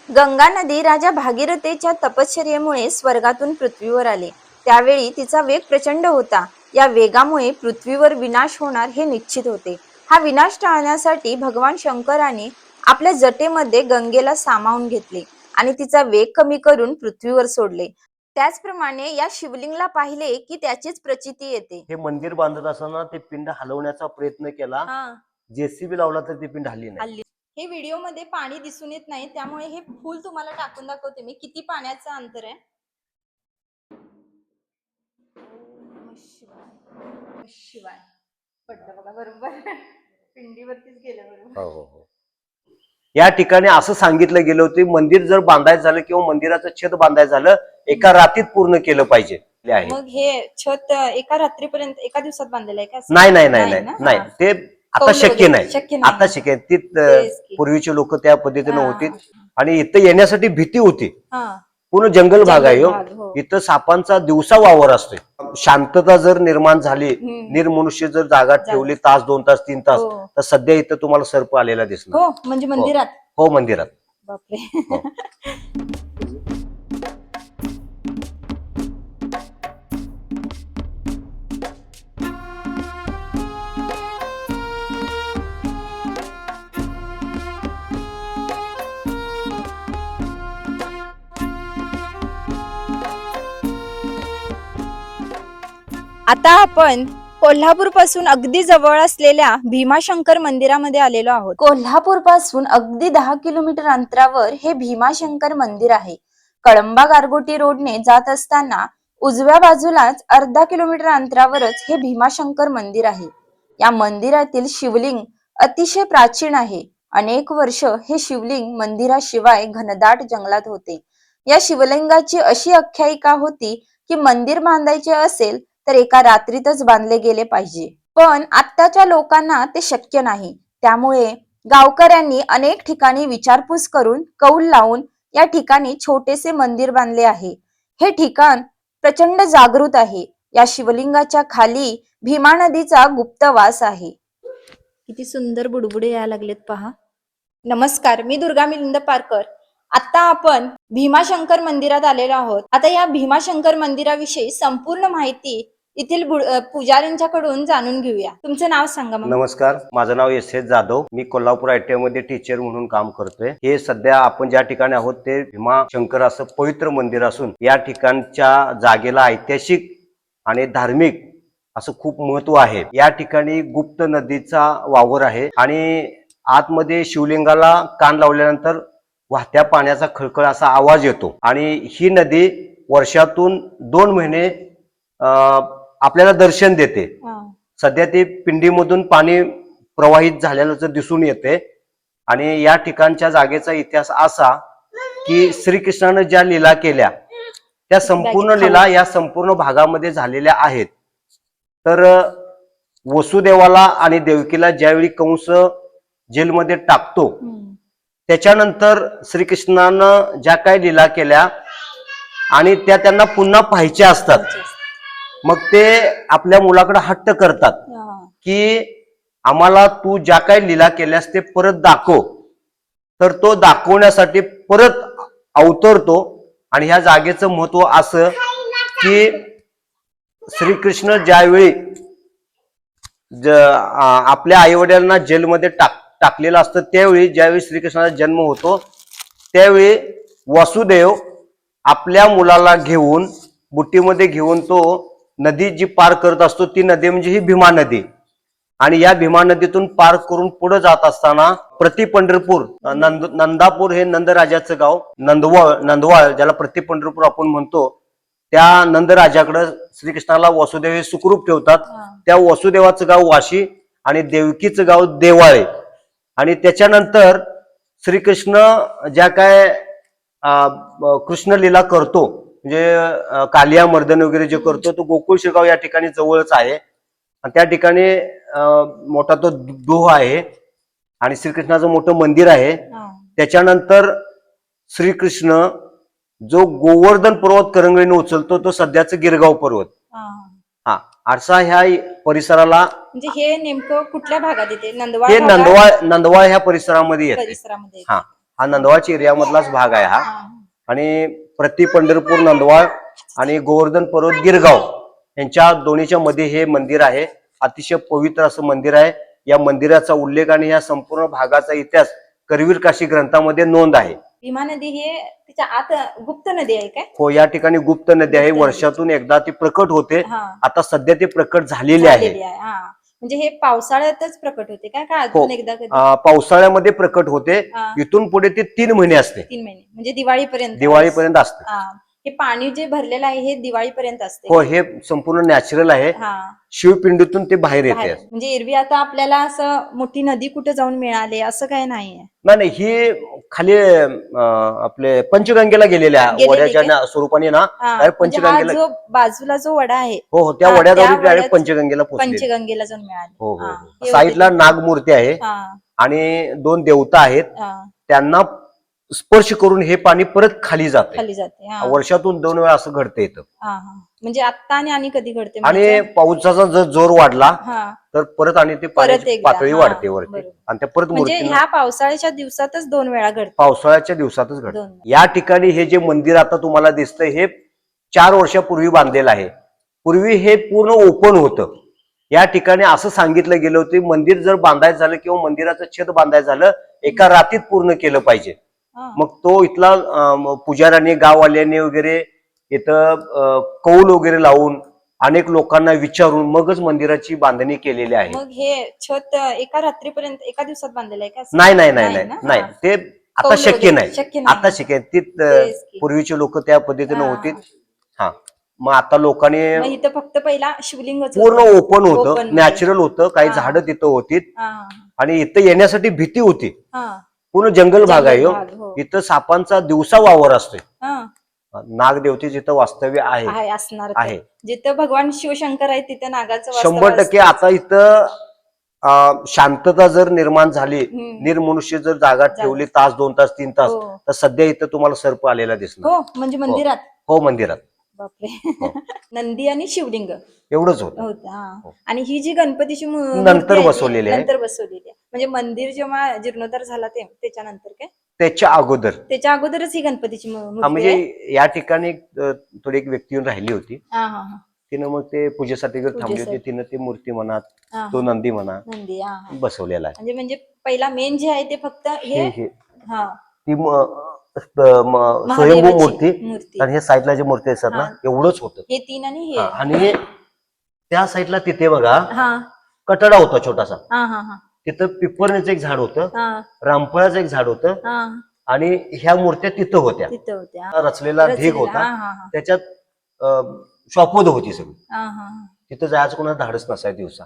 गंगा नदी राजा भागीरथीच्या तपश्चर्येमुळे स्वर्गातून पृथ्वीवर आले. त्यावेळी तिचा वेग प्रचंड होता. या वेगामुळे पृथ्वीवर विनाश होणार हे निश्चित होते. हा विनाश टाळण्यासाठी भगवान शंकराने आपल्या जटेमध्ये गंगेला सामावून घेतले आणि तिचा वेग कमी करून पृथ्वीवर सोडले. त्याचप्रमाणे या शिवलिंगला पाहिले की त्याचीच प्रचिती येते. हे मंदिर बांधत असताना ते पिंड हलवण्याचा प्रयत्न केला, जेसीबी लावला तर ती पिंड हल्ली नाही. हे व्हिडिओ मध्ये पाणी दिसून येत नाही, त्यामुळे हे फुल तुम्हाला टाकून दाखवते मी किती पाण्याचं अंतर आहे. शिवाय पडलं बघा, बरोबर पिंडीवरतीच गेलं बरोबर. हो हो. या ठिकाणी असं सांगितलं गेलं होतं, मंदिर जर बांधायचं झालं किंवा मंदिराचं छत बांधायचं झालं एका रात्रीत पूर्ण केलं पाहिजे. मग हे छत एका रात्रीपर्यंत एका दिवसात बांधलेलं आहे का? नाही नाही नाही नाही, ते आता शक्य नाही. आता शक्य ती पूर्वीचे लोक त्या पद्धतीने होते आणि इथं येण्यासाठी भीती होती. पूर्ण जंगल भाग आहे. इथं सापांचा दिवसा वावर असतोय. शांतता जर निर्माण झाली, निर्मनुष्य जर जागा ठेवली तास 2 तास 3 तास, तर सध्या इथं तुम्हाला सर्प आलेला दिसणार. हो म्हणजे मंदिरात. हो मंदिरात. बापरे. आता आपण कोल्हापूर पासून अगदी जवळ असलेल्या भीमाशंकर मंदिरामध्ये आलेलो आहोत. कोल्हापूर पासून अगदी 10 किलोमीटर अंतरावर हे भीमाशंकर मंदिर आहे. कळंबा गारगोटी रोडने जात असताना उजव्या बाजूलाच अर्धा किलोमीटर अंतरावरच हे भीमाशंकर मंदिर आहे. या मंदिरातील शिवलिंग अतिशय प्राचीन आहे. अनेक वर्ष हे शिवलिंग मंदिराशिवाय घनदाट जंगलात होते. या शिवलिंगाची अशी आख्यायिका होती की मंदिर बांधायचे असेल तर एका रात्रीतच बांधले गेले पाहिजे. पण आत्ताच्या लोकांना ते शक्य नाही. त्यामुळे गावकऱ्यांनी अनेक ठिकाणी विचारपूस करून कौल लावून या ठिकाणी छोटेसे मंदिर बांधले आहे. हे ठिकाण प्रचंड जागृत आहे. या शिवलिंगाच्या खाली भीमा नदीचा गुप्तवास आहे. किती सुंदर बुडबुडे यायला लागलेत पहा. नमस्कार, मी दुर्गा मिलिंद पारकर. आता आपण भीमाशंकर मंदिरात आलेलो आहोत. आता या भीमाशंकर मंदिराविषयी संपूर्ण माहिती येथील पुजाऱ्यांच्याकडून जाणून घेऊया. तुमचं नाव सांगा. नमस्कार, माझं नाव एस जाधव. मी कोल्हापूर ITI मध्ये टीचर म्हणून काम करतोय. हे सध्या आपण ज्या ठिकाणी आहोत ते भीमाशंकर असं पवित्र मंदिर असून या ठिकाणच्या जागेला ऐतिहासिक आणि धार्मिक असं खूप महत्व आहे. या ठिकाणी गुप्त नदीचा वावर आहे आणि आतमध्ये शिवलिंगाला कान लावल्यानंतर वाहत्या पाण्याचा खळखळ असा आवाज येतो आणि ही नदी वर्षातून 2 महिने आपल्याला दर्शन देते. सध्या ते पिंडीमधून पाणी प्रवाहित झालेलं दिसून येते आणि या ठिकाणच्या जागेचा इतिहास असा की श्रीकृष्णानं ज्या लीला केल्या त्या संपूर्ण लीला या संपूर्ण भागामध्ये झालेल्या आहेत. तर वसुदेवाला आणि देवकीला ज्यावेळी कंस जेलमध्ये टाकतो त्याच्यानंतर श्रीकृष्णानं ज्या काही लीला केल्या आणि त्या त्यांना पुन्हा पाहायच्या असतात. मग ते आपल्या मुलाकडे हट्ट करतात की आम्हाला तू ज्या काही लीला केल्यास ते परत दाखव. तर तो दाखवण्यासाठी परत अवतरतो आणि ह्या जागेचं महत्व असं की श्रीकृष्ण ज्यावेळी आपल्या आईवडिलांना जेलमध्ये टाकलेलं असतं त्यावेळी ज्यावेळी श्रीकृष्णाचा जन्म होतो त्यावेळी वासुदेव आपल्या मुलाला घेऊन बुट्टीमध्ये घेऊन तो नदी जी पार करत असतो ती नदी म्हणजे ही भीमा नदी. आणि या भीमा नदीतून पार करून पुढे जात असताना प्रति पंढरपूर नंदापूर हे नंदराजाचं गाव, नंदवाळ ज्याला प्रति पंढरपूर आपण म्हणतो, त्या नंदराजाकडे श्रीकृष्णाला वासुदेव हे सुखरूप ठेवतात. त्या वासुदेवाचं गाव वाशी आणि देवकीचं गाव देवाळे. आणि त्याच्यानंतर श्रीकृष्ण ज्या काय कृष्ण लीला करतो म्हणजे कालिया मर्दन वगैरे जे करतो तो गोकुळ शिरगाव या ठिकाणी जवळच आहे आणि त्या ठिकाणी मोठा तो डोह आहे आणि श्रीकृष्णाचं मोठं मंदिर आहे. त्याच्यानंतर श्रीकृष्ण जो गोवर्धन पर्वत करंगळीने उचलतो तो सध्याचं गिरगाव पर्वत. असा ह्या परिसराला म्हणजे हे नेमकं कुठल्या भागात येते? नंदवाळ ह्या परिसरामध्ये येते. हा नंदवाळच्या एरियामधलाच भाग आहे हा. आणि प्रति पंढरपूर नंदवाळ आणि गोवर्धन पर्वत गिरगाव यांच्या दोन्हीच्या मध्ये हे मंदिर आहे. अतिशय पवित्र असं मंदिर आहे. या मंदिराचा उल्लेख आणि या संपूर्ण भागाचा इतिहास करवीर काशी ग्रंथामध्ये नोंद आहे. भीमा नदी हे तिच्या आत गुप्त नदी आहे काय? हो, या ठिकाणी गुप्त नदी आहे. गुप्त नदी. वर्षातून एकदा ती प्रकट होते. हा. आता सध्या ती प्रकट झालेली आहे. म्हणजे हे पावसाळ्यातच प्रकट होते काय का हो, अजून एकदा कधी? पावसाळ्यामध्ये प्रकट होते. हा. इथून पुढे ते 3 महिने असते. 3 महिने म्हणजे दिवाळीपर्यंत. दिवाळीपर्यंत असते. हे पाणी जे भरलेलं आहे हे दिवाळीपर्यंत असते. हो, हे संपूर्ण नॅचरल आहे. शिवपिंडीतून ते बाहेर येते. म्हणजे एरवी आता आपल्याला असं मोठी नदी कुठे जाऊन मिळाले असं काय नाहीये. नाही, ही खाली आपले पंचगंगेला गेलेल्या वड्याच्या स्वरूपाने ना पंचगंगेला जो बाजूला जो वडा आहे हो त्या वड्याजवळ डायरेक्ट पंचगंगेला पोहोचले. पंचगंगेला जाऊन मिळाले. हो, साईडला नागमूर्ती आहे आणि 2 देवता आहेत. त्यांना स्पर्श करून हे पाणी परत खाली जाते. वर्षातून 2 वेळा असं घडतं येतं. म्हणजे आता आणि कधी घडते? आणि पावसाचा जर जोर वाढला तर परत आणि ते पाण्याची पातळी वाढते वरती आणि त्या परत म्हणजे ह्या पावसाळ्याच्या दिवसातच 2 वेळा घडते. पावसाळ्याच्या दिवसातच घडते. या ठिकाणी हे जे मंदिर आता तुम्हाला दिसतंय हे 4 वर्षापूर्वी बांधलेलं आहे. पूर्वी हे पूर्ण ओपन होतं. या ठिकाणी असं सांगितलं गेलं होतं मंदिर जर बांधायचं झालं किंवा मंदिराचं छत बांधायचं झालं एका रात्रीत पूर्ण केलं पाहिजे. मग तो इथला पुजाऱ्यांनी गाववाल्यांनी वगैरे इथं कौल वगैरे लावून अनेक लोकांना विचारून मगच मंदिराची बांधणी केलेली आहे. मग हे छत एका रात्रीपर्यंत एका दिवसात बांधलेलं आहे का? नाही, ते आता शक्य नाही. आता शक्य ती पूर्वीचे लोक त्या पद्धतीने होती. मग आता लोकांनी इथं फक्त पहिला शिवलिंग पूर्ण ओपन होतं, नॅचरल होतं. काही झाडं तिथं होती आणि इथं येण्यासाठी भीती होती. पूर्ण जंगल भाग आहे. इथं सापांचा दिवसा वावर असतोय. नागदेवते जिथं वास्तव्य आहे असणार आहे. जिथं भगवान शिवशंकर आहे तिथं नागाचं 100%. आता इथं शांतता जर निर्माण झाली, निर्मनुष्य जर जागा ठेवली तास 2 तास 3 तास तर सध्या इथं तुम्हाला सर्प आलेला दिसणार. म्हणजे मंदिरात? हो, मंदिरात. बापरे. नंदी आणि शिवलिंग एवढंच होतं. आणि ही जी गणपतीची नंतर बसवलेली आहे. म्हणजे मंदिर जेव्हा जीर्णोद्धार झाला त्याच्यानंतर काय? त्याच्या अगोदरच ही गणपतीची मूर्ती म्हणजे या ठिकाणी थोडी एक व्यक्ती येऊन राहिली होती. तिनं मग ते पूजेसाठी थांबली होती. तिनं ती मूर्ती म्हणा, तो नंदी म्हणा बसवलेला आहे. म्हणजे पहिला मेन जे आहे ते फक्त हे ती स्वयंभू मूर्ती आणि हे साईडला जी मूर्ती असतात ना एवढंच होतं. हे 3 आणि हे. आणि त्या साईडला तिथे बघा कटडा होता छोटासा. तिथं पिपरणीचं एक झाड होतं, रामफळाचं एक झाड होतं आणि ह्या मूर्त्या तिथं होत्या. रचलेला ढीग होता, त्याच्यात शॉपवद होती सगळी. तिथं जायचं कोणाला धाडस नसाय दिवसा.